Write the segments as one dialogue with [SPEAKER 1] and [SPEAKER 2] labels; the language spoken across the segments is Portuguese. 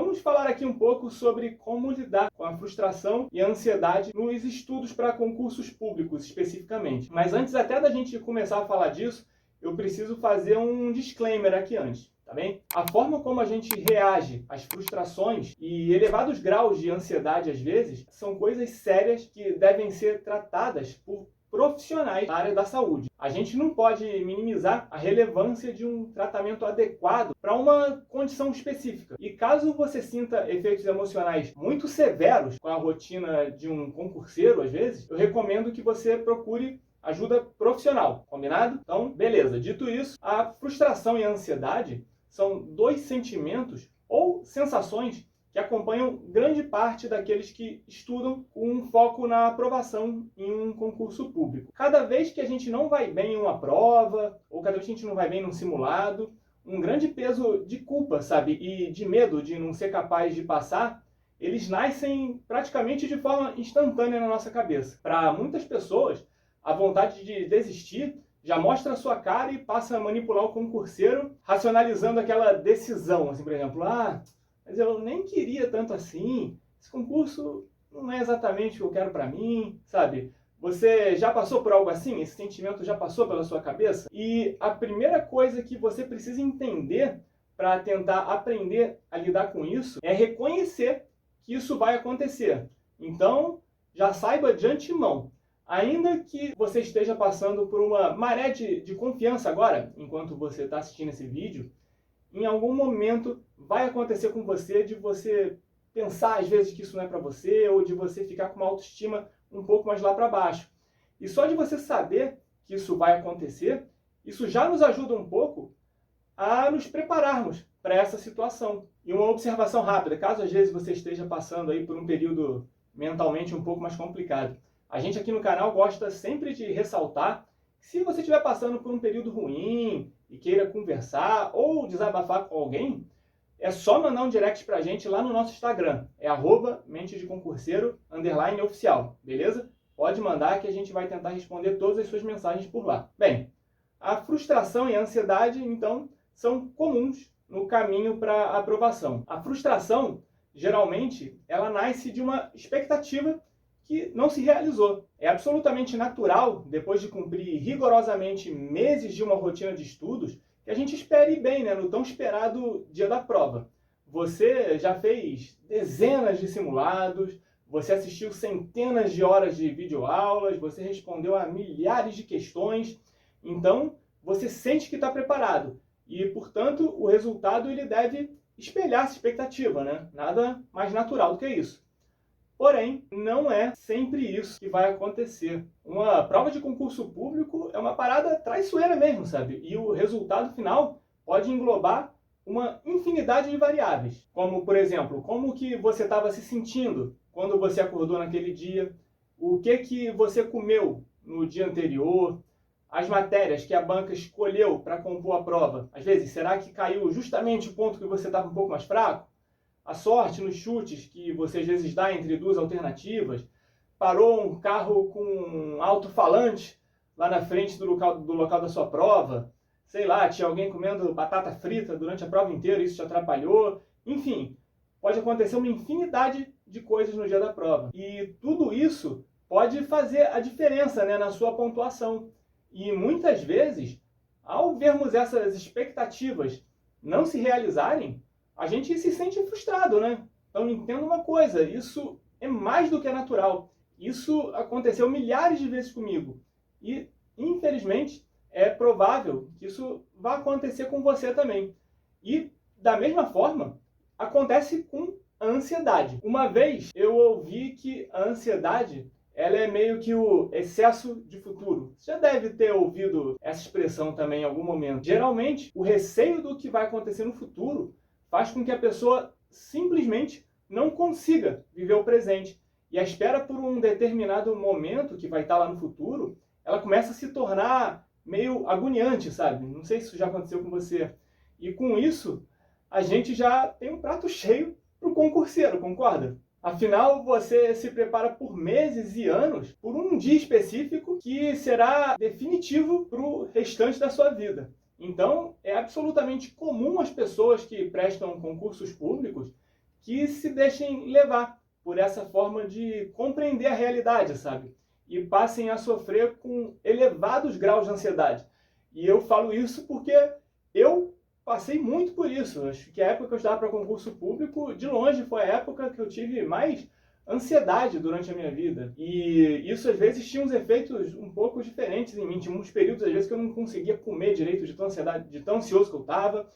[SPEAKER 1] Vamos falar aqui um pouco sobre como lidar com a frustração e a ansiedade nos estudos para concursos públicos, especificamente. Mas antes até da gente começar a falar disso, eu preciso fazer um disclaimer aqui antes, tá bem? A forma como a gente reage às frustrações e elevados graus de ansiedade, às vezes, são coisas sérias que devem ser tratadas por profissionais da área da saúde. A gente não pode minimizar a relevância de um tratamento adequado para uma condição específica. E caso você sinta efeitos emocionais muito severos com a rotina de um concurseiro, às vezes, eu recomendo que você procure ajuda profissional, combinado? Então, beleza. Dito isso, a frustração e a ansiedade são dois sentimentos ou sensações que acompanham grande parte daqueles que estudam com um foco na aprovação em um concurso público. Cada vez que a gente não vai bem em uma prova, ou cada vez que a gente não vai bem num simulado, um grande peso de culpa, sabe, e de medo de não ser capaz de passar, eles nascem praticamente de forma instantânea na nossa cabeça. Para muitas pessoas, a vontade de desistir já mostra a sua cara e passa a manipular o concurseiro, racionalizando aquela decisão, assim, por exemplo, mas eu nem queria tanto assim, esse concurso não é exatamente o que eu quero para mim, sabe? Você já passou por algo assim? Esse sentimento já passou pela sua cabeça? E a primeira coisa que você precisa entender para tentar aprender a lidar com isso é reconhecer que isso vai acontecer. Então, já saiba de antemão. Ainda que você esteja passando por uma maré de confiança agora, enquanto você está assistindo esse vídeo, em algum momento vai acontecer com você de você pensar às vezes que isso não é para você, ou de você ficar com uma autoestima um pouco mais lá para baixo. E só de você saber que isso vai acontecer, isso já nos ajuda um pouco a nos prepararmos para essa situação. E uma observação rápida, caso às vezes você esteja passando aí por um período mentalmente um pouco mais complicado. A gente aqui no canal gosta sempre de ressaltar que se você estiver passando por um período ruim e queira conversar ou desabafar com alguém, é só mandar um direct pra gente lá no nosso Instagram. É @mentedeconcurseiro_oficial, beleza? Pode mandar que a gente vai tentar responder todas as suas mensagens por lá. Bem, a frustração e a ansiedade, então, são comuns no caminho para a aprovação. A frustração, geralmente, ela nasce de uma expectativa que não se realizou. É absolutamente natural, depois de cumprir rigorosamente meses de uma rotina de estudos, que a gente espere bem, né, no tão esperado dia da prova. Você já fez dezenas de simulados, você assistiu centenas de horas de videoaulas, você respondeu a milhares de questões, então você sente que está preparado. E, portanto, o resultado ele deve espelhar essa expectativa, né? Nada mais natural do que isso. Porém, não é sempre isso que vai acontecer. Uma prova de concurso público é uma parada traiçoeira mesmo, sabe? E o resultado final pode englobar uma infinidade de variáveis. Como, por exemplo, como que você estava se sentindo quando você acordou naquele dia, o que você comeu no dia anterior, as matérias que a banca escolheu para compor a prova. Às vezes, será que caiu justamente o ponto que você estava um pouco mais fraco? A sorte nos chutes que você às vezes dá entre duas alternativas, parou um carro com um alto-falante lá na frente do local da sua prova, sei lá, tinha alguém comendo batata frita durante a prova inteira, isso te atrapalhou, enfim, pode acontecer uma infinidade de coisas no dia da prova. E tudo isso pode fazer a diferença, né, na sua pontuação. E muitas vezes, ao vermos essas expectativas não se realizarem, a gente se sente frustrado, né? Então entenda uma coisa, isso é mais do que natural. Isso aconteceu milhares de vezes comigo. E, infelizmente, é provável que isso vá acontecer com você também. E, da mesma forma, acontece com a ansiedade. Uma vez eu ouvi que a ansiedade ela é meio que o excesso de futuro. Você já deve ter ouvido essa expressão também em algum momento. Geralmente, o receio do que vai acontecer no futuro faz com que a pessoa simplesmente não consiga viver o presente. E a espera por um determinado momento que vai estar lá no futuro, ela começa a se tornar meio agoniante, sabe? Não sei se isso já aconteceu com você. E com isso, a gente já tem um prato cheio para o concurseiro, concorda? Afinal, você se prepara por meses e anos por um dia específico que será definitivo para o restante da sua vida. Então, é absolutamente comum as pessoas que prestam concursos públicos que se deixem levar por essa forma de compreender a realidade, sabe? E passem a sofrer com elevados graus de ansiedade. E eu falo isso porque eu passei muito por isso. Acho que a época que eu estava para concurso público, de longe, foi a época que eu tive mais ansiedade durante a minha vida. E isso, às vezes, tinha uns efeitos um pouco diferentes em mim. Tinha uns períodos, às vezes, que eu não conseguia comer direito de tão ansiedade, de tão ansioso que eu estava.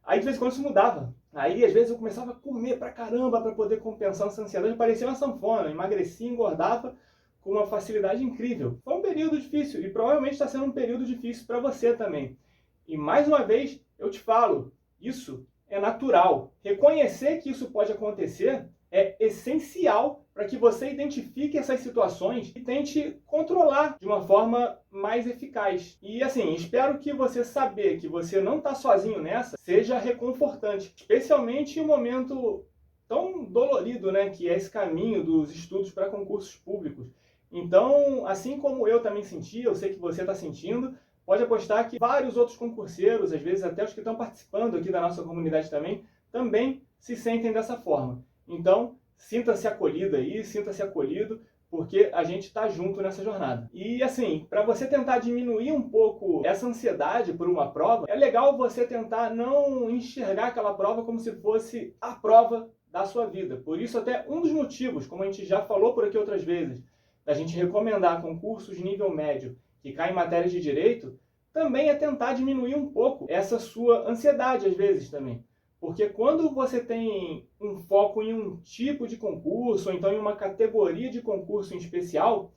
[SPEAKER 1] Aí, de vez em quando, isso mudava. Aí, às vezes, eu começava a comer pra caramba para poder compensar essa ansiedade. Parecia uma sanfona. Emagrecia, engordava com uma facilidade incrível. Foi um período difícil e provavelmente está sendo um período difícil para você também. E, mais uma vez, eu te falo, isso é natural. Reconhecer que isso pode acontecer é essencial para que você identifique essas situações e tente controlar de uma forma mais eficaz. E assim, espero que você saber que você não está sozinho nessa seja reconfortante, especialmente em um momento tão dolorido, né, que é esse caminho dos estudos para concursos públicos. Então, assim como eu também senti, eu sei que você está sentindo, pode apostar que vários outros concurseiros, às vezes até os que estão participando aqui da nossa comunidade também se sentem dessa forma. Então, sinta-se acolhida aí, sinta-se acolhido, porque a gente está junto nessa jornada. E assim, para você tentar diminuir um pouco essa ansiedade por uma prova, é legal você tentar não enxergar aquela prova como se fosse a prova da sua vida. Por isso, até um dos motivos, como a gente já falou por aqui outras vezes, da gente recomendar concursos de nível médio que caem em matérias de direito, também é tentar diminuir um pouco essa sua ansiedade, às vezes, também. Porque quando você tem um foco em um tipo de concurso, ou então em uma categoria de concurso em especial,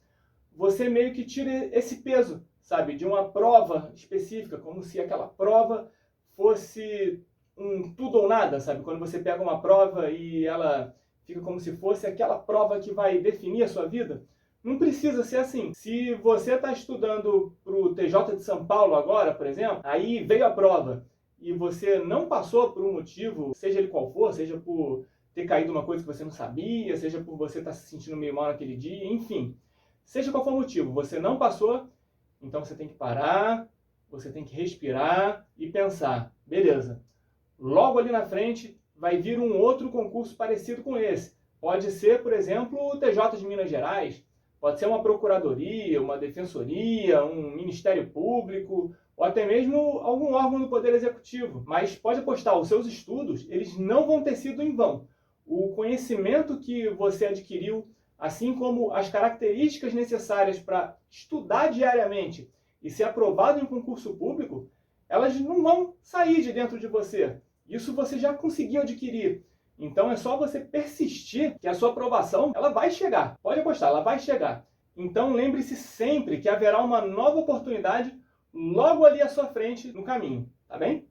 [SPEAKER 1] você meio que tira esse peso, sabe, de uma prova específica, como se aquela prova fosse um tudo ou nada, sabe? Quando você pega uma prova e ela fica como se fosse aquela prova que vai definir a sua vida. Não precisa ser assim. Se você está estudando para o TJ de São Paulo agora, por exemplo, aí veio a prova e você não passou por um motivo, seja ele qual for, seja por ter caído uma coisa que você não sabia, seja por você estar se sentindo meio mal naquele dia, enfim. Seja qual for o motivo, você não passou, então você tem que parar, você tem que respirar e pensar, beleza, logo ali na frente vai vir um outro concurso parecido com esse. Pode ser, por exemplo, o TJ de Minas Gerais, pode ser uma procuradoria, uma defensoria, um ministério público, ou até mesmo algum órgão do Poder Executivo. Mas pode apostar, os seus estudos, eles não vão ter sido em vão. O conhecimento que você adquiriu, assim como as características necessárias para estudar diariamente e ser aprovado em concurso público, elas não vão sair de dentro de você. Isso você já conseguiu adquirir. Então é só você persistir que a sua aprovação ela vai chegar. Pode apostar, ela vai chegar. Então lembre-se sempre que haverá uma nova oportunidade logo ali à sua frente no caminho, tá bem?